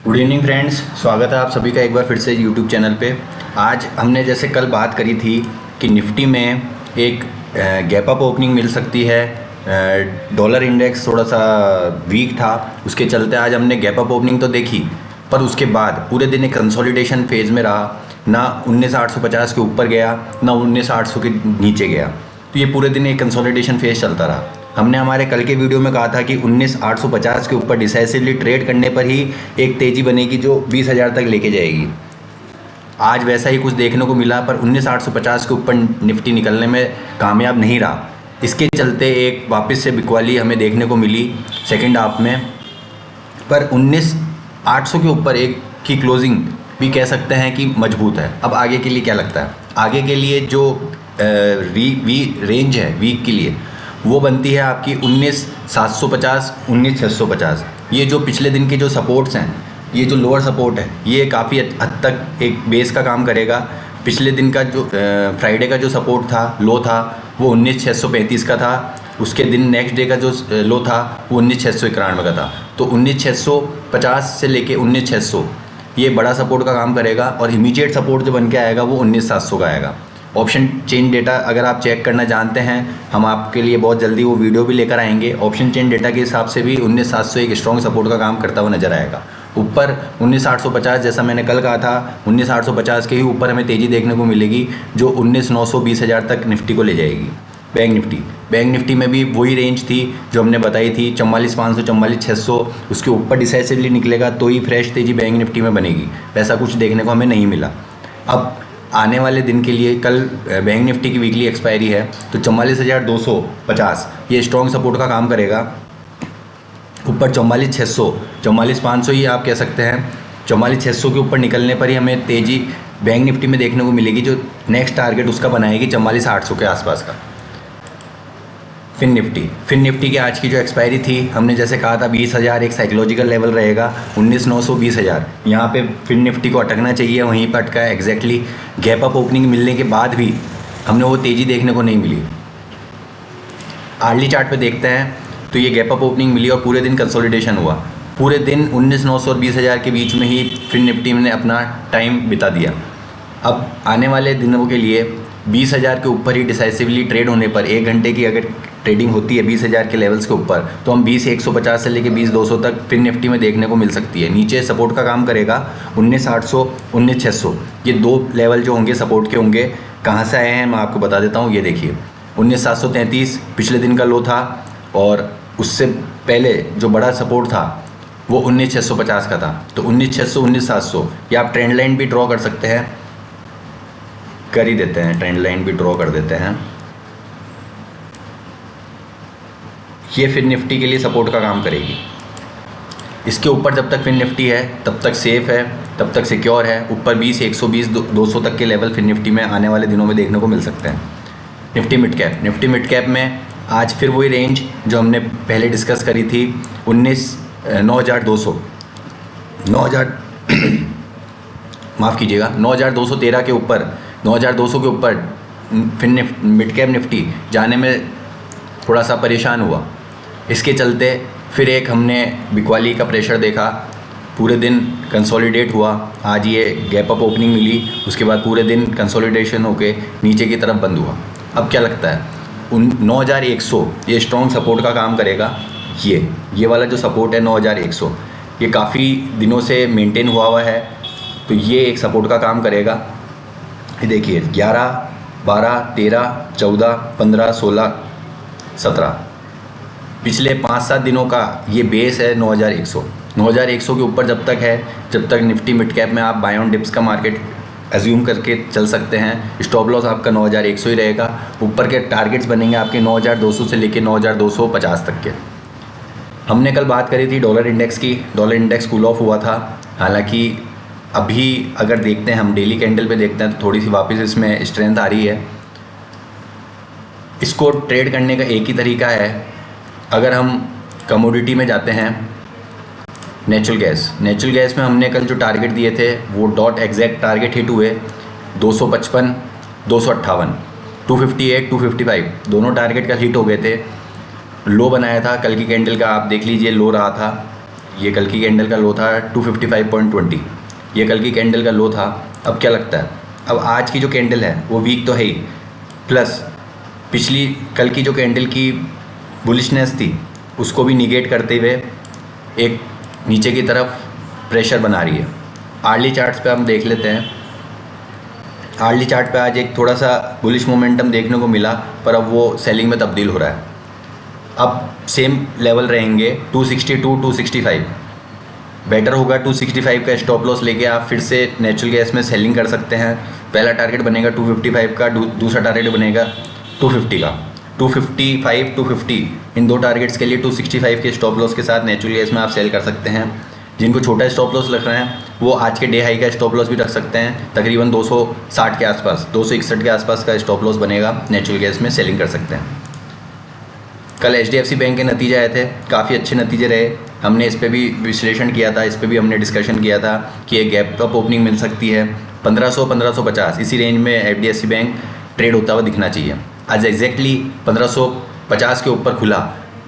Good evening friends, स्वागत है आप सभी का एक बार फिर से यूट्यूब चैनल पे। आज हमने जैसे कल बात करी थी कि निफ्टी में एक गैप अप ओपनिंग मिल सकती है। डॉलर इंडेक्स थोड़ा सा वीक था, उसके चलते आज हमने गैप अप ओपनिंग तो देखी, पर उसके बाद पूरे दिन एक कंसोलिडेशन फेज़ में रहा। ना 19,850 के ऊपर गया, ना 19,800 के नीचे गया। तो ये पूरे दिन एक कंसोलिडेशन फेज़ चलता रहा। हमने हमारे कल के वीडियो में कहा था कि 19,850 के ऊपर डिसाइसिवली ट्रेड करने पर ही एक तेज़ी बनेगी जो 20,000 तक लेके जाएगी। आज वैसा ही कुछ देखने को मिला, पर 19,850 के ऊपर निफ्टी निकलने में कामयाब नहीं रहा। इसके चलते एक वापस से बिकवाली हमें देखने को मिली सेकेंड हाफ में। पर 19,800 के ऊपर एक की क्लोजिंग भी कह सकते हैं कि मजबूत है। अब आगे के लिए क्या लगता है? आगे के लिए जो रेंज है वीक के लिए, वो बनती है आपकी 19,750 19,650। ये जो पिछले दिन के जो सपोर्ट्स हैं, ये जो लोअर सपोर्ट है, ये काफ़ी हद तक एक बेस का काम करेगा। पिछले दिन का जो फ्राइडे का जो सपोर्ट था, लो था, वो 19,635 का था। उसके दिन नेक्स्ट डे का जो लो था वो 19,691 का था। तो 19,650 से लेके 19,600 ये बड़ा सपोर्ट का काम करेगा, और इमीडिएट सपोर्ट जो बन के आएगा वो 19,700 का आएगा। ऑप्शन चेन डेटा अगर आप चेक करना जानते हैं, हम आपके लिए बहुत जल्दी वो वीडियो भी लेकर आएंगे। ऑप्शन चेन डेटा के हिसाब से भी 19,700 एक स्ट्रॉन्ग सपोर्ट का काम करता हुआ नजर आएगा। ऊपर 19,850, जैसा मैंने कल कहा था, 19,850 के ही ऊपर हमें तेज़ी देखने को मिलेगी, जो 19,900 20,000 तक निफ्टी को ले जाएगी। बैंक निफ्टी में भी वही रेंज थी जो हमने बताई थी, 44,500 44,600। उसके ऊपर डिसाइसिवली निकलेगा तो ही फ्रेश तेज़ी बैंक निफ्टी में बनेगी। वैसा कुछ देखने को हमें नहीं मिला। अब आने वाले दिन के लिए कल बैंक निफ्टी की वीकली एक्सपायरी है, तो 44,250 ये स्ट्रॉन्ग सपोर्ट का काम करेगा। ऊपर 44,600 44,500 ही आप कह सकते हैं। 44,600 के ऊपर निकलने पर ही हमें तेज़ी बैंक निफ्टी में देखने को मिलेगी, जो नेक्स्ट टारगेट उसका बनाएगी 44,800 के आसपास का। फिन निफ्टी की आज की जो एक्सपायरी थी, हमने जैसे कहा था 20,000 एक साइकोलॉजिकल लेवल रहेगा। 19,900 20,000 यहाँ पे फिन निफ्टी को अटकना चाहिए, वहीं पर अटका है एग्जैक्टली। गैप अप ओपनिंग मिलने के बाद भी हमने वो तेज़ी देखने को नहीं मिली। आर्ली चार्ट पे देखते हैं तो ये गैप अप ओपनिंग मिली और पूरे दिन कंसोलिडेशन हुआ। पूरे दिन 19,900 और 20,000 के बीच में ही फिन निफ्टी ने अपना टाइम बिता दिया। अब आने वाले दिनों के लिए 20,000 के ऊपर ही डिसाइसिवली ट्रेड होने पर, 1 घंटे की अगर ट्रेडिंग होती है 20,000 के लेवल्स के ऊपर, तो हम 20,150 से लेकर 20,200 तक फिन निफ्टी में देखने को मिल सकती है। नीचे सपोर्ट का काम करेगा 19,800 19,600। ये दो लेवल जो होंगे सपोर्ट के होंगे। कहाँ से आए हैं मैं आपको बता देता हूँ। ये देखिए 19,733 पिछले दिन का लो था, और उससे पहले जो बड़ा सपोर्ट था वो 19,650 का था। तो 19,600 19,700 ये आप ट्रेंड लाइन भी ड्रॉ कर सकते हैं। कर ही देते हैं, ट्रेंड लाइन भी ड्रॉ कर देते हैं। ये फिन निफ्टी के लिए सपोर्ट का काम करेगी। इसके ऊपर जब तक फिन निफ्टी है तब तक सेफ है, तब तक सिक्योर है। ऊपर 20 120 200 तक के लेवल फिन निफ्टी में आने वाले दिनों में देखने को मिल सकते हैं। निफ्टी मिड कैप में आज फिर वही रेंज जो हमने पहले डिस्कस करी थी, 9,200 माफ़ कीजिएगा 9,213 के ऊपर, 9,200 के ऊपर फिन मिड कैप निफ्टी जाने में थोड़ा सा परेशान हुआ। इसके चलते फिर एक हमने बिकवाली का प्रेशर देखा। पूरे दिन कंसोलिडेट हुआ। आज ये गैप अप ओपनिंग मिली, उसके बाद पूरे दिन कंसोलिडेशन होके नीचे की तरफ बंद हुआ। अब क्या लगता है 9,100 ये स्ट्रॉन्ग सपोर्ट का काम करेगा। ये वाला जो सपोर्ट है 9,100, ये काफ़ी दिनों से मेंटेन हुआ है, तो ये एक सपोर्ट का काम करेगा। ये देखिए 11 12 13 14 15 16 17 पिछले 5-7 दिनों का ये बेस है 9,100। 9,100 के ऊपर जब तक है, जब तक निफ्टी मिड कैप में आप बाय ऑन डिप्स का मार्केट एज्यूम करके चल सकते हैं। स्टॉप लॉस आपका 9,100 ही रहेगा। ऊपर के टारगेट्स बनेंगे आपके 9,200 से लेके 9,250 तक के। हमने कल बात करी थी डॉलर इंडेक्स की। डॉलर इंडेक्स कूल ऑफ हुआ था, हालांकि अभी अगर देखते हैं हम डेली कैंडल पे देखते हैं तो थोड़ी सी वापस इसमें स्ट्रेंथ आ रही है। इसको ट्रेड करने का एक ही तरीका है। अगर हम कमोडिटी में जाते हैं, नेचुरल गैस में हमने कल जो टारगेट दिए थे वो डॉट एग्जैक्ट टारगेट हिट हुए। 255 258 258 255 दोनों टारगेट का हिट हो गए थे। लो बनाया था कल की कैंडल का, आप देख लीजिए लो रहा था। ये कल की कैंडल का लो था 255.20, ये कल की कैंडल का लो था। अब क्या लगता है, अब आज की जो कैंडल है वो वीक तो है ही, प्लस पिछली कल की जो कैंडल की बुलिशनेस थी उसको भी निगेट करते हुए एक नीचे की तरफ प्रेशर बना रही है। आर्ली चार्ट्स पे हम देख लेते हैं। आर्ली चार्ट पे आज एक थोड़ा सा बुलिश मोमेंटम देखने को मिला, पर अब वो सेलिंग में तब्दील हो रहा है। अब सेम लेवल रहेंगे 262 265, बेटर होगा 265 का स्टॉप लॉस लेके आप फिर से नेचुरल गैस में सेलिंग कर सकते हैं। पहला टारगेट बनेगा 255 का, दूसरा टारगेट बनेगा 250 का। 255 250 इन दो टारगेट्स के लिए 265 के स्टॉप लॉस के साथ नेचुरल गैस में आप सेल कर सकते हैं। जिनको छोटा स्टॉप लॉस रख रहे हैं वो आज के डे हाई का स्टॉप लॉस भी रख सकते हैं, तकरीबन 260 के आसपास, 261 के आसपास का स्टॉप लॉस बनेगा, नेचुरल गैस में सेलिंग कर सकते हैं। कल HDFC बैंक के नतीजे आए थे, काफ़ी अच्छे नतीजे रहे। हमने इस पर भी विश्लेषण किया था, इस पर भी हमने डिस्कशन किया था कि एक गैप अप ओपनिंग मिल सकती है 1500-1550 इसी रेंज में HDFC बैंक ट्रेड होता हुआ दिखना चाहिए। आज एग्जैक्टली 1550 के ऊपर खुला,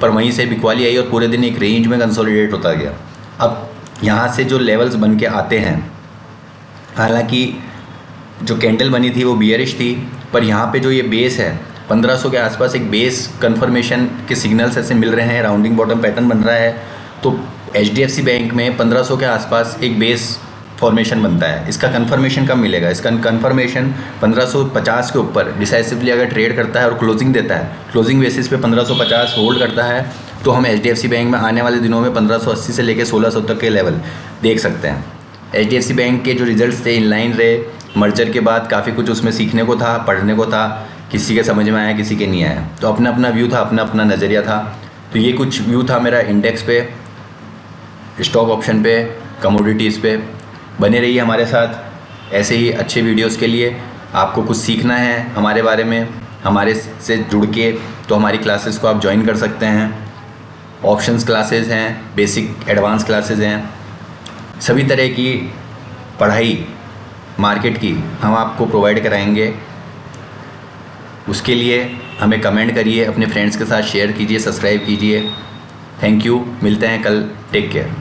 पर वहीं से बिकवाली आई और पूरे दिन एक रेंज में कंसोलिडेट होता गया। अब यहाँ से जो लेवल्स बन के आते हैं, हालांकि जो कैंडल बनी थी वो बियरिश थी, पर यहाँ पे जो ये बेस है 1500 के आसपास एक बेस कंफर्मेशन के सिग्नल्स ऐसे मिल रहे हैं, राउंडिंग बॉटम पैटर्न बन रहा है। तो HDFC बैंक में 1500 के आसपास एक बेस फॉर्मेशन बनता है। इसका कंफर्मेशन कब मिलेगा, इसका कंफर्मेशन 1550 के ऊपर डिसाइसिवली अगर ट्रेड करता है और क्लोजिंग देता है, क्लोजिंग बेसिस पे 1550 होल्ड करता है, तो हम HDFC बैंक में आने वाले दिनों में 1580 से लेकर 1600 तक के लेवल देख सकते हैं। HDFC बैंक के जो रिजल्ट्स थे इनलाइन रहे, मर्जर के बाद काफ़ी कुछ उसमें सीखने को था, पढ़ने को था, किसी के समझ में आया, किसी के नहीं आया, तो अपना अपना व्यू था, अपना अपना नज़रिया था। तो ये कुछ व्यू था मेरा इंडेक्स पे, स्टॉक ऑप्शन पे, कमोडिटीज़ पे। बने रहिए हमारे साथ ऐसे ही अच्छे वीडियोस के लिए। आपको कुछ सीखना है हमारे बारे में, हमारे से जुड़ के, तो हमारी क्लासेस को आप ज्वाइन कर सकते हैं। ऑप्शंस क्लासेस हैं, बेसिक एडवांस क्लासेस हैं, सभी तरह की पढ़ाई मार्केट की हम आपको प्रोवाइड कराएंगे। उसके लिए हमें कमेंट करिए, अपने फ्रेंड्स के साथ शेयर कीजिए, सब्सक्राइब कीजिए। थैंक यू, मिलते हैं कल, टेक केयर।